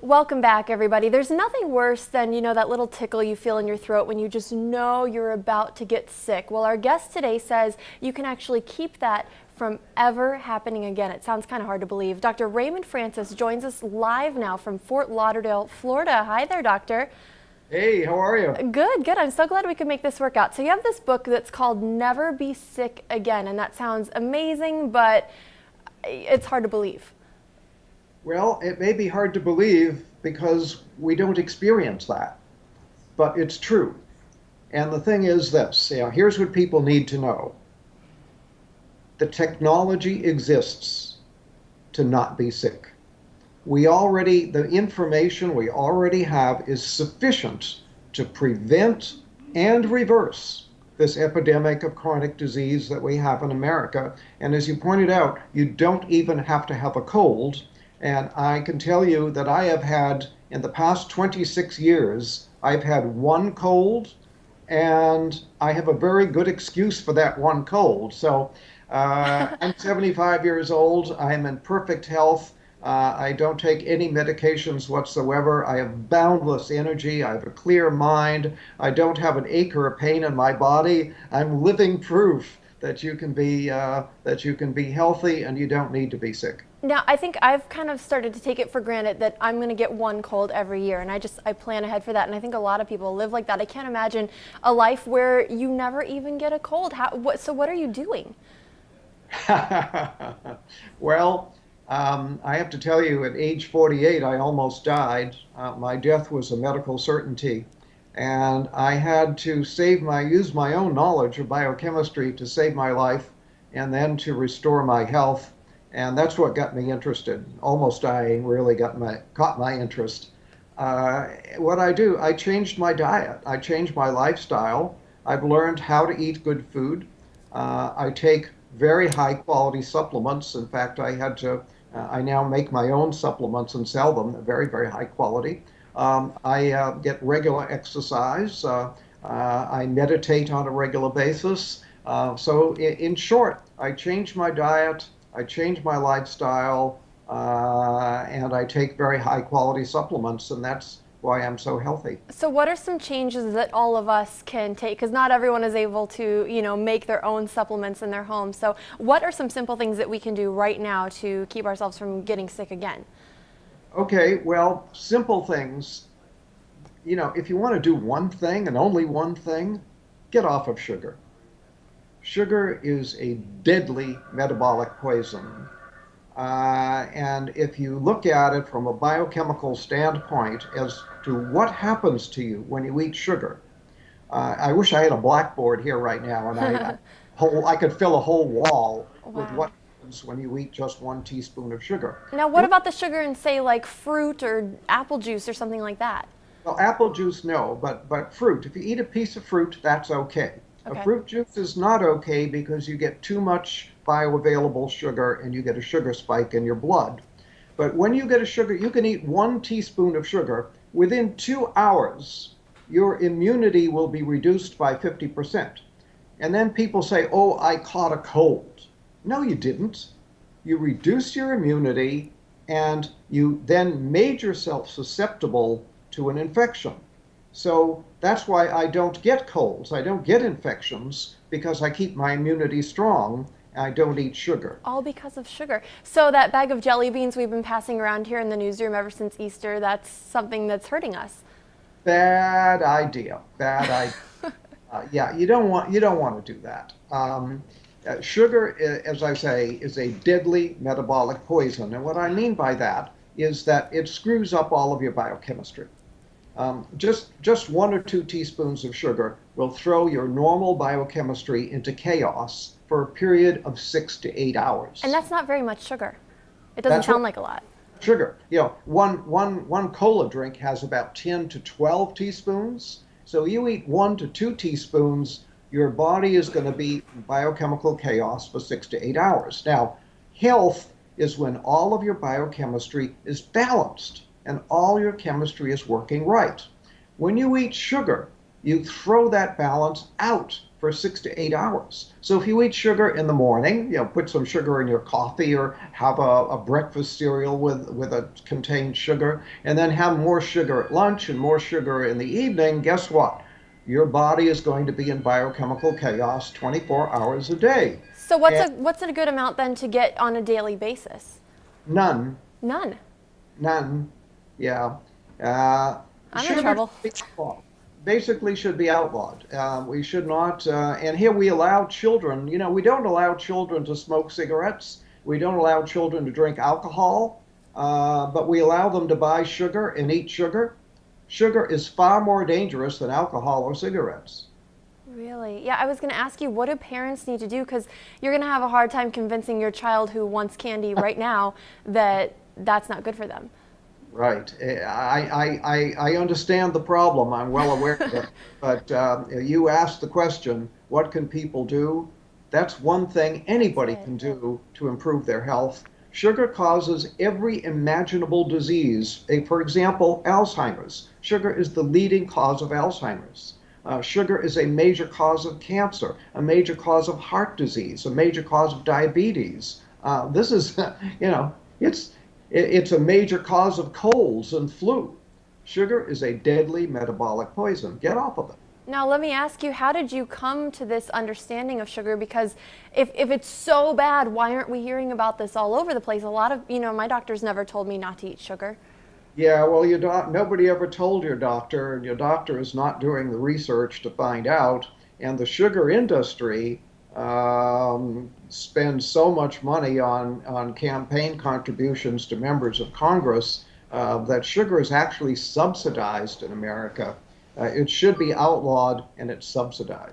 Welcome back, everybody. There's nothing worse than, that little tickle you feel in your throat when you just know you're about to get sick. Well, our guest today says you can actually keep that from ever happening again. It sounds kind of hard to believe. Dr. Raymond Francis joins us live now from Fort Lauderdale, Florida. Hi there, doctor. Hey, how are you? Good, good. I'm so glad we could make this work out. So you have this book that's called Never Be Sick Again, and that sounds amazing, but it's hard to believe. Well, it may be hard to believe because we don't experience that, but it's true. And the thing is this, here's what people need to know. The technology exists to not be sick. The information we already have is sufficient to prevent and reverse this epidemic of chronic disease that we have in America. And as you pointed out, you don't even have to have a cold. And I can tell you that I have had, in the past 26 years, I've had one cold, and I have a very good excuse for that one cold. So I'm 75 years old. I am in perfect health. I don't take any medications whatsoever. I have boundless energy. I have a clear mind. I don't have an ache or a pain in my body. I'm living proof that you can be healthy and you don't need to be sick. Now, I think I've kind of started to take it for granted that I'm going to get one cold every year, and I plan ahead for that, and I think a lot of people live like that. I can't imagine a life where you never even get a cold. So what are you doing? Well, I have to tell you, at age 48, I almost died. My death was a medical certainty, and I had to use my own knowledge of biochemistry to save my life and then to restore my health. And that's what got me interested. Almost dying really caught my interest. What I do, I changed my diet. I changed my lifestyle. I've learned how to eat good food. I take very high quality supplements. In fact, I now make my own supplements and sell them, very, very high quality. I get regular exercise. I meditate on a regular basis. So in short, I changed my diet. I change my lifestyle, and I take very high quality supplements, and that's why I'm so healthy. So what are some changes that all of us can take? Because not everyone is able to, make their own supplements in their home. So what are some simple things that we can do right now to keep ourselves from getting sick again? Okay, well, simple things. If you want to do one thing and only one thing, get off of sugar. Sugar is a deadly metabolic poison. And if you look at it from a biochemical standpoint as to what happens to you when you eat sugar, I wish I had a blackboard here right now and I could fill a whole wall with what happens when you eat just 1 teaspoon of sugar. Now, what about the sugar in, say, like fruit or apple juice or something like that? Well, apple juice, no, but fruit. If you eat a piece of fruit, that's okay. Okay. A fruit juice is not okay because you get too much bioavailable sugar and you get a sugar spike in your blood. But when you get a sugar, you can eat 1 teaspoon of sugar. Within 2 hours, your immunity will be reduced by 50%. And then people say, oh, I caught a cold. No, you didn't. You reduced your immunity and you then made yourself susceptible to an infection. So that's why I don't get colds. I don't get infections because I keep my immunity strong. I don't eat sugar. All because of sugar. So that bag of jelly beans we've been passing around here in the newsroom ever since Easter, that's something that's hurting us. Bad idea. Bad idea. Yeah, you don't want to do that. Sugar, as I say, is a deadly metabolic poison. And what I mean by that is that it screws up all of your biochemistry. Just 1 or 2 teaspoons of sugar will throw your normal biochemistry into chaos for a period of 6 to 8 hours. And that's not very much sugar. It doesn't sound like a lot. Sugar. One cola drink has about 10 to 12 teaspoons. So you eat 1 to 2 teaspoons, your body is going to be in biochemical chaos for 6 to 8 hours. Now, health is when all of your biochemistry is balanced and all your chemistry is working right. When you eat sugar, you throw that balance out for 6 to 8 hours. So if you eat sugar in the morning, put some sugar in your coffee or have a breakfast cereal with a contained sugar, and then have more sugar at lunch and more sugar in the evening, guess what? Your body is going to be in biochemical chaos 24 hours a day. So And what's a good amount then to get on a daily basis? none, None. none, yeah. Uh, I'm in Sugar trouble. should be outlawed. Basically should be outlawed. We should not, and here we allow children, we don't allow children to smoke cigarettes. We don't allow children to drink alcohol, but we allow them to buy sugar and eat sugar. Sugar is far more dangerous than alcohol or cigarettes. Really? Yeah, I was going to ask you, what do parents need to do? Because you're going to have a hard time convincing your child who wants candy right now that that's not good for them. Right. I understand the problem. I'm well aware of it. But you asked the question, what can people do? That's one thing anybody can do to improve their health. Sugar causes every imaginable disease. For example, Alzheimer's. Sugar is the leading cause of Alzheimer's. Sugar is a major cause of cancer, a major cause of heart disease, a major cause of diabetes. This is, it's it's a major cause of colds and flu. Sugar is a deadly metabolic poison. Get off of it. Now, let me ask you, how did you come to this understanding of sugar? Because if it's so bad, why aren't we hearing about this all over the place? A lot of, my doctors never told me not to eat sugar. Yeah, well, nobody ever told your doctor, and your doctor is not doing the research to find out. And the sugar industry spends so much money on campaign contributions to members of Congress that sugar is actually subsidized in America. It should be outlawed, and it's subsidized.